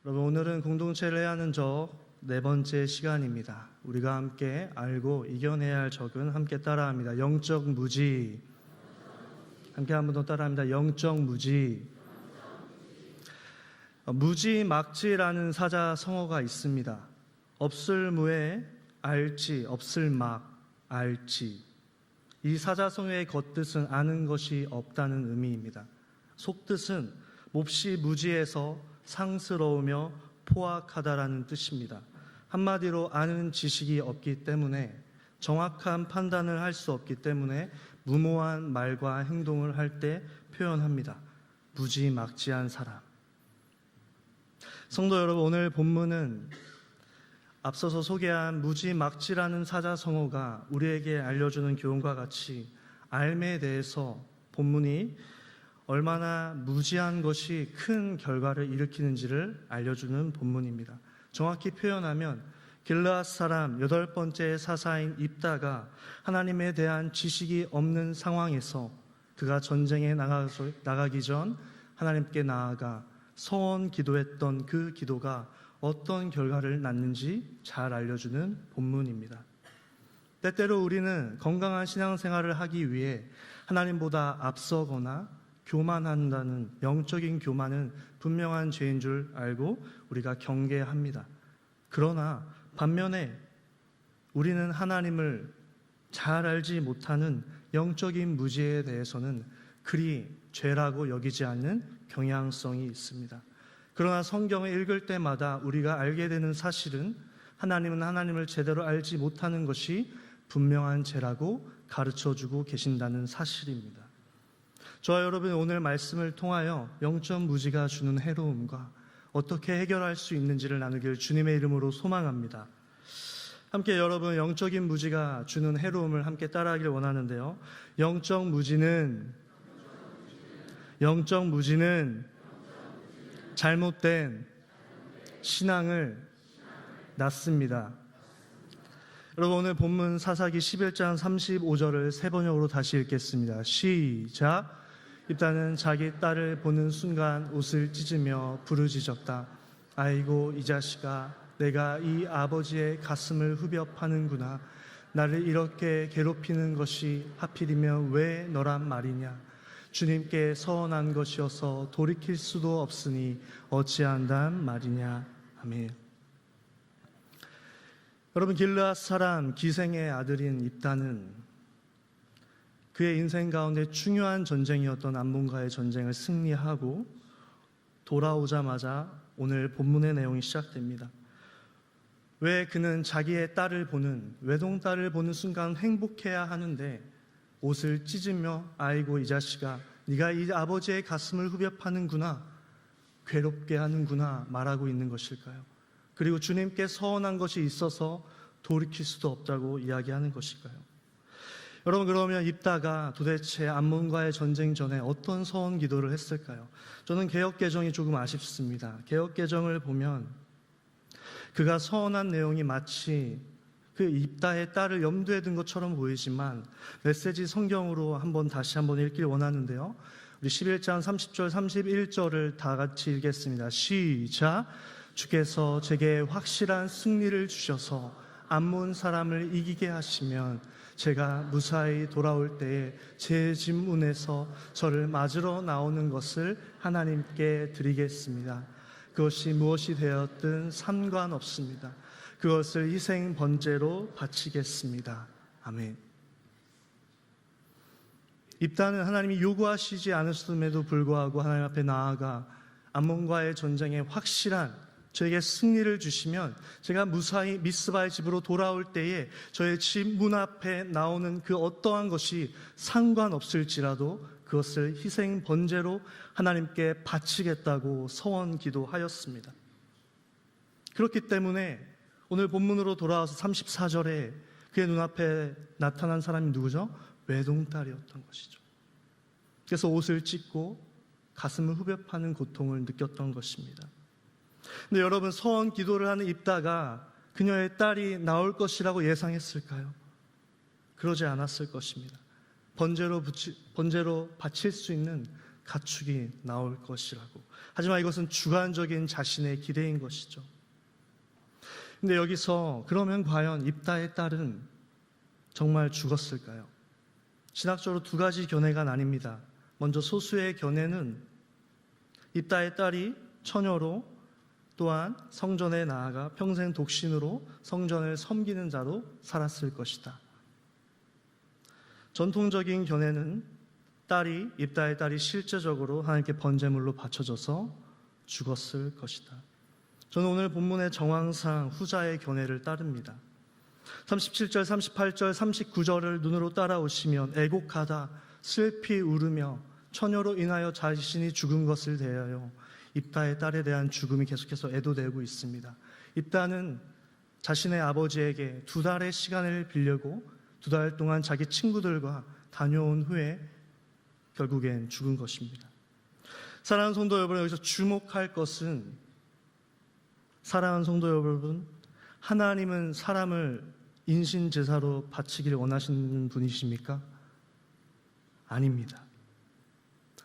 여러분, 오늘은 공동체를 해야 하는 적 네 번째 시간입니다. 우리가 함께 알고 이겨내야 할 적은 함께 따라합니다. 영적 무지. 함께 한 번 더 따라합니다. 영적 무지. 무지막지라는 사자성어가 있습니다. 없을 무에 알지, 없을 막 알지. 이 사자성어의 겉뜻은 아는 것이 없다는 의미입니다. 속뜻은 몹시 무지해서 상스러우며 포악하다라는 뜻입니다. 한마디로 아는 지식이 없기 때문에, 정확한 판단을 할 수 없기 때문에 무모한 말과 행동을 할 때 표현합니다. 무지막지한 사람. 성도 여러분, 오늘 본문은 앞서서 소개한 무지막지라는 사자성어가 우리에게 알려주는 교훈과 같이 알매에 대해서 본문이 얼마나 무지한 것이 큰 결과를 일으키는지를 알려주는 본문입니다. 정확히 표현하면 길르앗 사람 8번째 사사인 입다가 하나님에 대한 지식이 없는 상황에서 그가 전쟁에 나가기 전 하나님께 나아가 서원 기도했던 그 기도가 어떤 결과를 낳는지 잘 알려주는 본문입니다. 때때로 우리는 건강한 신앙생활을 하기 위해 하나님보다 앞서거나 교만한다는 영적인 교만은 분명한 죄인 줄 알고 우리가 경계합니다. 그러나 반면에 우리는 하나님을 잘 알지 못하는 영적인 무지에 대해서는 그리 죄라고 여기지 않는 경향성이 있습니다. 그러나 성경을 읽을 때마다 우리가 알게 되는 사실은 하나님은 하나님을 제대로 알지 못하는 것이 분명한 죄라고 가르쳐주고 계신다는 사실입니다. 저와 여러분, 오늘 말씀을 통하여 영적 무지가 주는 해로움과 어떻게 해결할 수 있는지를 나누길 주님의 이름으로 소망합니다. 함께 여러분, 영적인 무지가 주는 해로움을 함께 따라하길 원하는데요. 영적 무지는 잘못된 신앙을 낳습니다. 여러분, 오늘 본문 사사기 11장 35절을 세 번역으로 다시 읽겠습니다. 시작. 입다는 자기 딸을 보는 순간 옷을 찢으며 부르짖었다. 아이고 이 자식아, 내가 이 아버지의 가슴을 후벼 파는구나. 나를 이렇게 괴롭히는 것이 하필이면 왜 너란 말이냐. 주님께 서원한 것이어서 돌이킬 수도 없으니 어찌한단 말이냐. 아멘. 여러분, 길르앗 사람 기생의 아들인 입다는 그의 인생 가운데 중요한 전쟁이었던 암몬과의 전쟁을 승리하고 돌아오자마자 오늘 본문의 내용이 시작됩니다. 왜 그는 자기의 딸을 보는, 외동딸을 보는 순간 행복해야 하는데 옷을 찢으며 아이고 이 자식아, 네가 이 아버지의 가슴을 후벼 파는구나, 괴롭게 하는구나 말하고 있는 것일까요? 그리고 주님께 서원한 것이 있어서 돌이킬 수도 없다고 이야기하는 것일까요? 여러분, 그러면 입다가 도대체 암몬과의 전쟁 전에 어떤 서원 기도를 했을까요? 저는 개역개정이 조금 아쉽습니다. 개역개정을 보면 그가 서원한 내용이 마치 그 입다의 딸을 염두에 둔 것처럼 보이지만 메시지 성경으로 다시 한번 읽길 원하는데요. 우리 11장 30절 31절을 다 같이 읽겠습니다. 시작. 주께서 제게 확실한 승리를 주셔서 암몬 사람을 이기게 하시면 제가 무사히 돌아올 때에 제 집 문에서 저를 맞으러 나오는 것을 하나님께 드리겠습니다. 그것이 무엇이 되었든 상관없습니다. 그것을 희생 번제로 바치겠습니다. 아멘. 입다는 하나님이 요구하시지 않으심에도 불구하고 하나님 앞에 나아가 암몬과의 전쟁에 확실한 저에게 승리를 주시면 제가 무사히 미스바의 집으로 돌아올 때에 저의 집 문 앞에 나오는 그 어떠한 것이 상관없을지라도 그것을 희생 번제로 하나님께 바치겠다고 서원 기도하였습니다. 그렇기 때문에 오늘 본문으로 돌아와서 34절에 그의 눈앞에 나타난 사람이 누구죠? 외동딸이었던 것이죠. 그래서 옷을 찢고 가슴을 후벼 파는 고통을 느꼈던 것입니다. 근데 여러분, 서원 기도를 하는 입다가 그녀의 딸이 나올 것이라고 예상했을까요? 그러지 않았을 것입니다. 번제로 바칠 수 있는 가축이 나올 것이라고. 하지만 이것은 주관적인 자신의 기대인 것이죠. 근데 여기서 그러면 과연 입다의 딸은 정말 죽었을까요? 신학적으로 두 가지 견해가 나뉩니다. 먼저 소수의 견해는 입다의 딸이 처녀로 또한 성전에 나아가 평생 독신으로 성전을 섬기는 자로 살았을 것이다. 전통적인 견해는 입다의 딸이 실제적으로 하나님께 번제물로 바쳐져서 죽었을 것이다. 저는 오늘 본문의 정황상 후자의 견해를 따릅니다. 37절, 38절, 39절을 눈으로 따라오시면 애곡하다 슬피 울으며 처녀로 인하여 자신이 죽은 것을 대하여 입다의 딸에 대한 죽음이 계속해서 애도되고 있습니다. 입다는 자신의 아버지에게 2달의 시간을 빌려고 2달 동안 자기 친구들과 다녀온 후에 결국엔 죽은 것입니다. 사랑하는 성도 여러분, 여기서 주목할 것은, 사랑하는 성도 여러분, 하나님은 사람을 인신제사로 바치기를 원하시는 분이십니까? 아닙니다.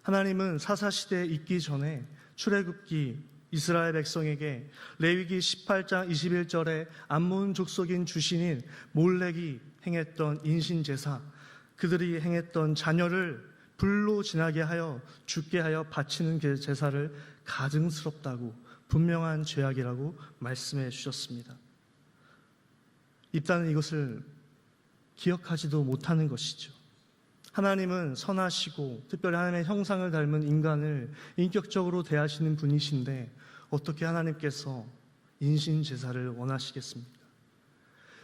하나님은 사사시대에 있기 전에 출애굽기 이스라엘 백성에게 레위기 18장 21절에 암몬 족속인 주신인 몰렉이 행했던 인신제사, 그들이 행했던 자녀를 불로 지나게 하여 죽게 하여 바치는 그 제사를 가증스럽다고, 분명한 죄악이라고 말씀해 주셨습니다. 입다는 이것을 기억하지도 못하는 것이죠. 하나님은 선하시고 특별히 하나님의 형상을 닮은 인간을 인격적으로 대하시는 분이신데 어떻게 하나님께서 인신제사를 원하시겠습니까?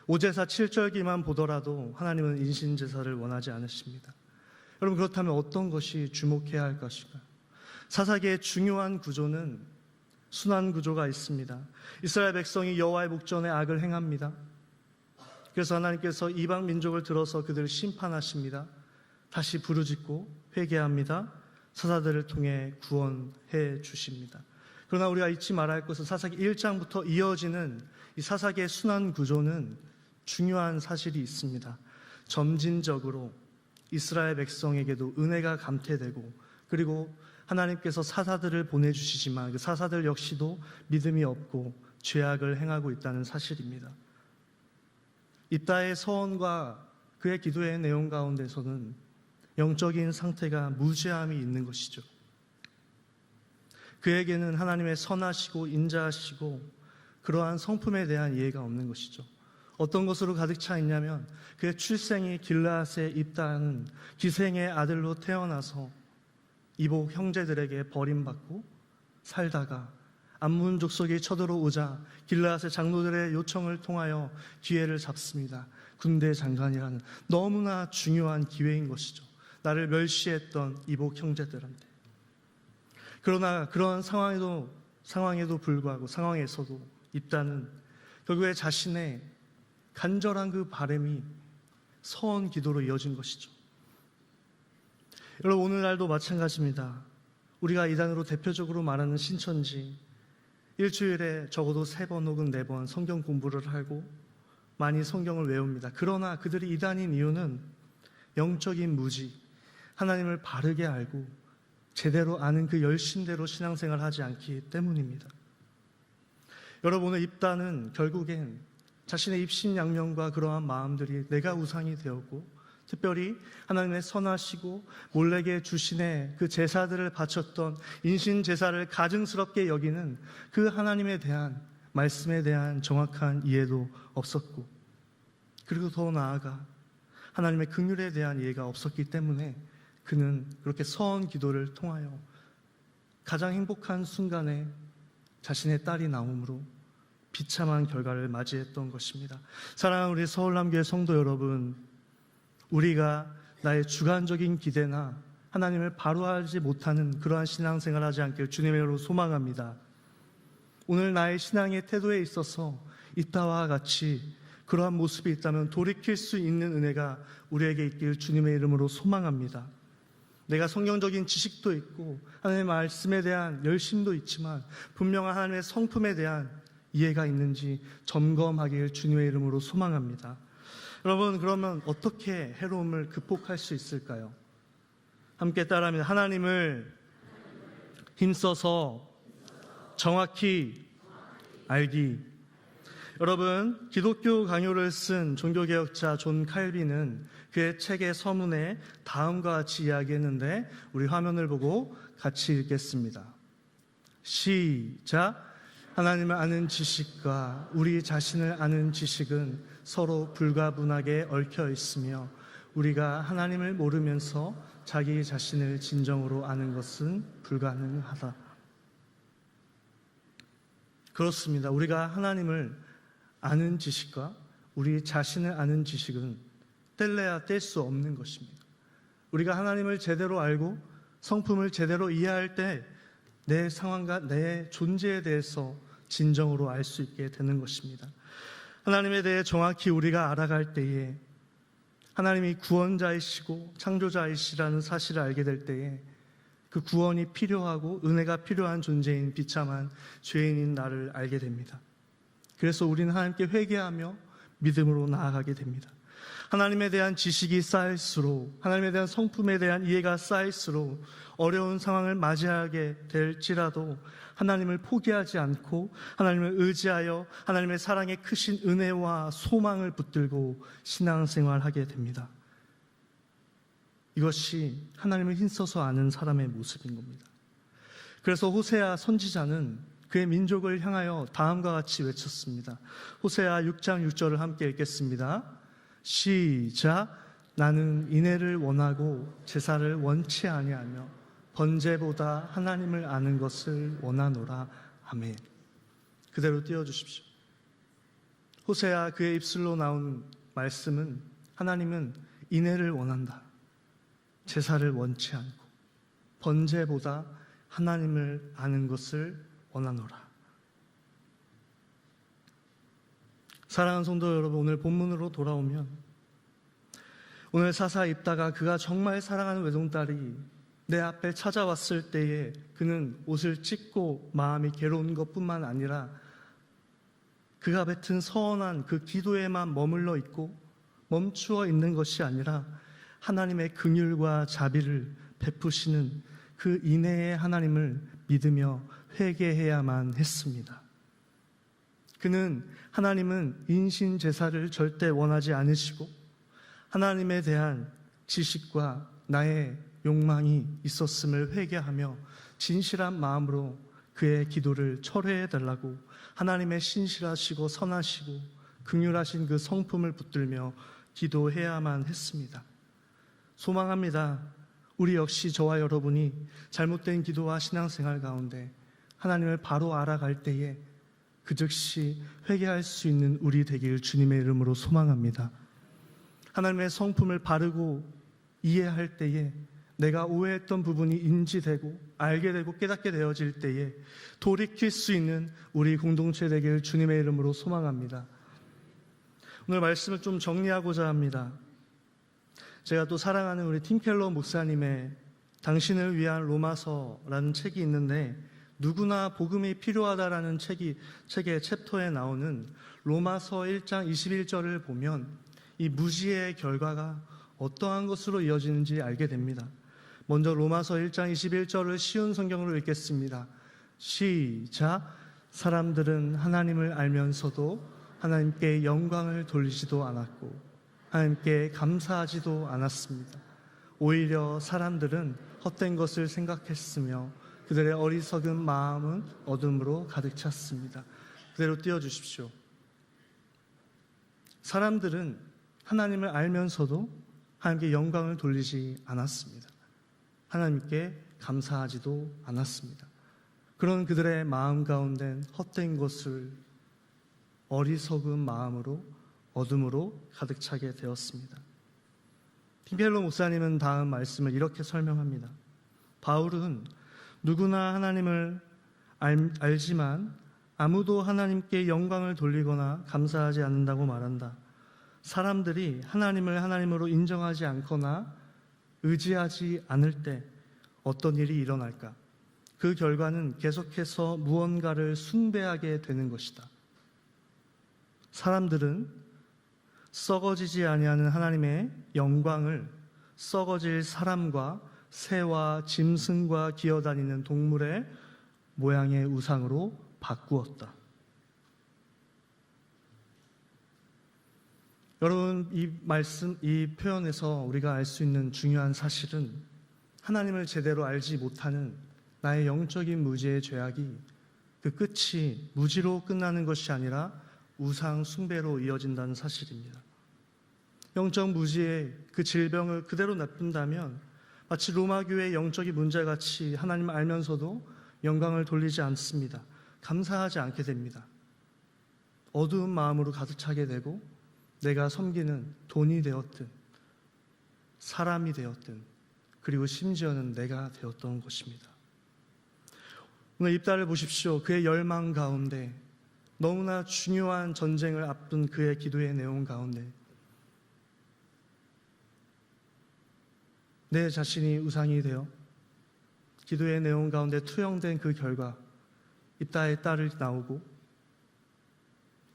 오제사 7절기만 보더라도 하나님은 인신제사를 원하지 않으십니다. 여러분, 그렇다면 어떤 것이 주목해야 할 것인가요? 사사기의 중요한 구조는 순환 구조가 있습니다. 이스라엘 백성이 여호와의 목전에 악을 행합니다. 그래서 하나님께서 이방 민족을 들어서 그들을 심판하십니다. 다시 부르짖고 회개합니다. 사사들을 통해 구원해 주십니다. 그러나 우리가 잊지 말아야 할 것은 사사기 1장부터 이어지는 이 사사기의 순환 구조는 중요한 사실이 있습니다. 점진적으로 이스라엘 백성에게도 은혜가 감퇴되고, 그리고 하나님께서 사사들을 보내주시지만 그 사사들 역시도 믿음이 없고 죄악을 행하고 있다는 사실입니다. 입다의 서원과 그의 기도의 내용 가운데서는 영적인 상태가 무죄함이 있는 것이죠. 그에게는 하나님의 선하시고 인자하시고 그러한 성품에 대한 이해가 없는 것이죠. 어떤 것으로 가득 차 있냐면 그의 출생이 길르앗의 입다는 기생의 아들로 태어나서 이복 형제들에게 버림받고 살다가 암몬 족속이 쳐들어오자 길르앗의 장로들의 요청을 통하여 기회를 잡습니다. 군대 장관이라는 너무나 중요한 기회인 것이죠. 나를 멸시했던 이복 형제들한테. 그러나 그런 상황에도 불구하고, 상황에서도 입다는 결국에 자신의 간절한 그 바람이 서원 기도로 이어진 것이죠. 여러분, 오늘날도 마찬가지입니다. 우리가 이단으로 대표적으로 말하는 신천지, 일주일에 적어도 3번 혹은 4번 성경 공부를 하고 많이 성경을 외웁니다. 그러나 그들이 이단인 이유는 영적인 무지, 하나님을 바르게 알고 제대로 아는 그 열심대로 신앙생활을 하지 않기 때문입니다. 여러분의 입다는 결국엔 자신의 입신양명과 그러한 마음들이 내가 우상이 되었고, 특별히 하나님의 선하시고 몰렉의 주신의 그 제사들을 바쳤던 인신제사를 가증스럽게 여기는 그 하나님에 대한 말씀에 대한 정확한 이해도 없었고, 그리고 더 나아가 하나님의 긍휼에 대한 이해가 없었기 때문에 그는 그렇게 서원 기도를 통하여 가장 행복한 순간에 자신의 딸이 나옴으로 비참한 결과를 맞이했던 것입니다. 사랑하는 우리 서울남교회 성도 여러분, 우리가 나의 주관적인 기대나 하나님을 바로 알지 못하는 그러한 신앙생활을 하지 않길 주님의 이름으로 소망합니다. 오늘 나의 신앙의 태도에 있어서 이따와 같이 그러한 모습이 있다면 돌이킬 수 있는 은혜가 우리에게 있길 주님의 이름으로 소망합니다. 내가 성경적인 지식도 있고 하나님의 말씀에 대한 열심도 있지만 분명한 하나님의 성품에 대한 이해가 있는지 점검하길 주님의 이름으로 소망합니다. 여러분, 그러면 어떻게 해로움을 극복할 수 있을까요? 함께 따라합니다. 하나님을 힘써서 정확히 알기. 여러분, 기독교 강요를 쓴 종교개혁자 존 칼빈은 그의 책의 서문에 다음과 같이 이야기했는데 우리 화면을 보고 같이 읽겠습니다. 시작. 하나님을 아는 지식과 우리 자신을 아는 지식은 서로 불가분하게 얽혀 있으며 우리가 하나님을 모르면서 자기 자신을 진정으로 아는 것은 불가능하다. 그렇습니다. 우리가 하나님을 아는 지식과 우리 자신을 아는 지식은 뗄래야 뗄 수 없는 것입니다. 우리가 하나님을 제대로 알고 성품을 제대로 이해할 때 내 상황과 내 존재에 대해서 진정으로 알 수 있게 되는 것입니다. 하나님에 대해 정확히 우리가 알아갈 때에 하나님이 구원자이시고 창조자이시라는 사실을 알게 될 때에 그 구원이 필요하고 은혜가 필요한 존재인 비참한 죄인인 나를 알게 됩니다. 그래서 우리는 하나님께 회개하며 믿음으로 나아가게 됩니다. 하나님에 대한 지식이 쌓일수록, 하나님에 대한 성품에 대한 이해가 쌓일수록 어려운 상황을 맞이하게 될지라도 하나님을 포기하지 않고 하나님을 의지하여 하나님의 사랑의 크신 은혜와 소망을 붙들고 신앙생활하게 됩니다. 이것이 하나님을 힘써서 아는 사람의 모습인 겁니다. 그래서 호세아 선지자는 그의 민족을 향하여 다음과 같이 외쳤습니다. 호세아 6장 6절을 함께 읽겠습니다. 시작. 나는 인애를 원하고 제사를 원치 아니하며 번제보다 하나님을 아는 것을 원하노라. 아멘. 그대로 띄워주십시오. 호세아 그의 입술로 나온 말씀은 하나님은 인애를 원한다. 제사를 원치 않고 번제보다 하나님을 아는 것을 원하노라. 사랑하는 성도 여러분, 오늘 본문으로 돌아오면 오늘 사사 입다가 그가 정말 사랑하는 외동딸이 내 앞에 찾아왔을 때에 그는 옷을 찢고 마음이 괴로운 것뿐만 아니라 그가 뱉은 서원한 그 기도에만 머물러 있고 멈추어 있는 것이 아니라 하나님의 긍휼과 자비를 베푸시는 그 인애의 하나님을 믿으며 회개해야만 했습니다. 그는 하나님은 인신 제사를 절대 원하지 않으시고 하나님에 대한 지식과 나의 욕망이 있었음을 회개하며 진실한 마음으로 그의 기도를 철회해 달라고 하나님의 신실하시고 선하시고 긍휼하신 그 성품을 붙들며 기도해야만 했습니다. 소망합니다. 우리 역시 저와 여러분이 잘못된 기도와 신앙생활 가운데 하나님을 바로 알아갈 때에 그 즉시 회개할 수 있는 우리 되길 주님의 이름으로 소망합니다. 하나님의 성품을 바르고 이해할 때에 내가 오해했던 부분이 인지되고 알게 되고 깨닫게 되어질 때에 돌이킬 수 있는 우리 공동체 되길 주님의 이름으로 소망합니다. 오늘 말씀을 좀 정리하고자 합니다. 제가 또 사랑하는 우리 팀 켈러 목사님의 당신을 위한 로마서라는 책이 있는데 누구나 복음이 필요하다라는 책의 챕터에 나오는 로마서 1장 21절을 보면 이 무지의 결과가 어떠한 것으로 이어지는지 알게 됩니다. 먼저 로마서 1장 21절을 쉬운 성경으로 읽겠습니다. 시작. 사람들은 하나님을 알면서도 하나님께 영광을 돌리지도 않았고 하나님께 감사하지도 않았습니다. 오히려 사람들은 헛된 것을 생각했으며 그들의 어리석은 마음은 어둠으로 가득 찼습니다. 그대로 띄워주십시오. 사람들은 하나님을 알면서도 하나님께 영광을 돌리지 않았습니다. 하나님께 감사하지도 않았습니다. 그런 그들의 마음 가운데 헛된 것을 어리석은 마음으로 어둠으로 가득 차게 되었습니다. 팀켈러 목사님은 다음 말씀을 이렇게 설명합니다. 바울은 누구나 하나님을 알지만 아무도 하나님께 영광을 돌리거나 감사하지 않는다고 말한다. 사람들이 하나님을 하나님으로 인정하지 않거나 의지하지 않을 때 어떤 일이 일어날까? 그 결과는 계속해서 무언가를 숭배하게 되는 것이다. 사람들은 썩어지지 아니하는 하나님의 영광을 썩어질 사람과 새와 짐승과 기어다니는 동물의 모양의 우상으로 바꾸었다. 여러분, 이 표현에서 우리가 알 수 있는 중요한 사실은 하나님을 제대로 알지 못하는 나의 영적인 무지의 죄악이 그 끝이 무지로 끝나는 것이 아니라 우상 숭배로 이어진다는 사실입니다. 영적 무지의 그 질병을 그대로 놔둔다면 마치 로마 교회의 영적인 문제같이 하나님을 알면서도 영광을 돌리지 않습니다. 감사하지 않게 됩니다. 어두운 마음으로 가득 차게 되고 내가 섬기는 돈이 되었든 사람이 되었든 그리고 심지어는 내가 되었던 것입니다. 오늘 입다를 보십시오. 그의 열망 가운데 너무나 중요한 전쟁을 앞둔 그의 기도의 내용 가운데 내 자신이 우상이 되어 기도의 내용 가운데 투영된 그 결과 입다의 딸이 나오고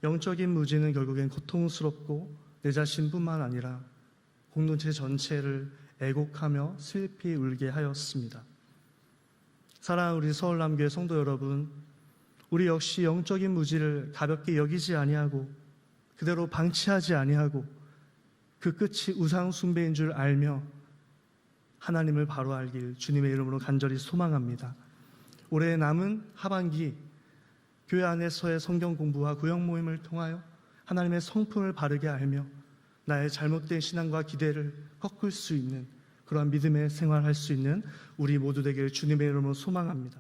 영적인 무지는 결국엔 고통스럽고 내 자신뿐만 아니라 공동체 전체를 애곡하며 슬피 울게 하였습니다. 사랑하는 우리 서울남교회 성도 여러분, 우리 역시 영적인 무지를 가볍게 여기지 아니하고 그대로 방치하지 아니하고 그 끝이 우상 숭배인 줄 알며 하나님을 바로 알길 주님의 이름으로 간절히 소망합니다. 올해 남은 하반기 교회 안에서의 성경 공부와 구역 모임을 통하여 하나님의 성품을 바르게 알며 나의 잘못된 신앙과 기대를 꺾을 수 있는 그러한 믿음의 생활할 수 있는 우리 모두 되길 주님의 이름으로 소망합니다.